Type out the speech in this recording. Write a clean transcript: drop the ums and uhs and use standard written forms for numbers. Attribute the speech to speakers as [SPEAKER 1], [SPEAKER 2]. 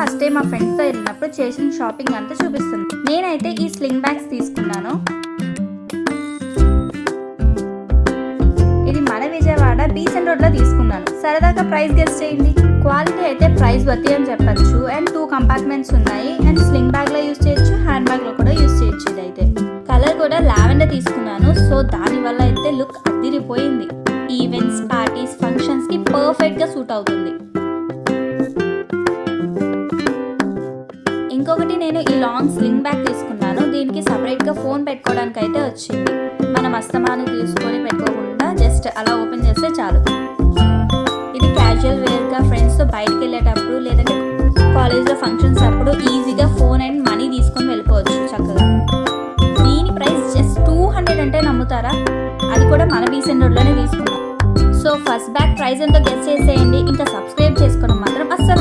[SPEAKER 1] First time మా ఫ్రెండ్స్తో వెళ్ళినప్పుడు చేసిన షాపింగ్ అంతా చూపిస్తుంది. నేనైతే ఈ స్లింగ్ బ్యాగ్స్ తీసుకున్నాను. ఇది మన విజయవాడ బీసెంట్ రోడ్ లో తీసుకున్నాను. సరదాగా ప్రైస్ గెస్ చేయండి. క్వాలిటీ అయితే ప్రైస్ వర్తి అని చెప్పచ్చు. అండ్ 2 కంపార్ట్మెంట్స్ ఉన్నాయి. అండ్ స్లింగ్ బ్యాగ్ లో యూస్ చేయొచ్చు, హ్యాండ్ బ్యాగ్ లో కూడా యూస్ చేయొచ్చు. ఇదైతే కలర్ కూడా లావెండర్ తీసుకున్నాను. సో దాని వల్ల అయితే లుక్ అదిరిపోయింది. ఈవెంట్స్, పార్టీస్, ఫంక్షన్స్ కి పర్ఫెక్ట్ గా సూట్ అవుతుంది. ఇంకొకటి నేను ఈ లాంగ్ స్లింగ్ బ్యాగ్ తీసుకున్నాను. దీనికి సపరేట్ గా ఫోన్ పెట్టుకోవడానికి అయితే వచ్చింది. మనం అస్తమానం తీసుకొని పెట్టుకోకుండా జస్ట్ అలా ఓపెన్ చేస్తే చాలు. ఇది క్యాజువల్ వేర్ గా ఫ్రెండ్స్ తో బయటకు వెళ్ళేటప్పుడు లేదంటే కాలేజ్ లో ఫంక్షన్స్ అప్పుడు ఈజీగా ఫోన్ అండ్ మనీ తీసుకొని వెళ్ళిపోవచ్చు చక్కగా. దీని ప్రైస్ జస్ట్ 200 అంటే నమ్ముతారా? అది కూడా మన బీసెంట్ రోడ్ లోనే తీసుకున్నాం. సో ఫస్ట్ బ్యాగ్ ప్రైస్ ఎంతో గెస్ చేసేయండి. ఇంకా సబ్స్క్రైబ్ చేసుకోవడం మాత్రం అస్సలు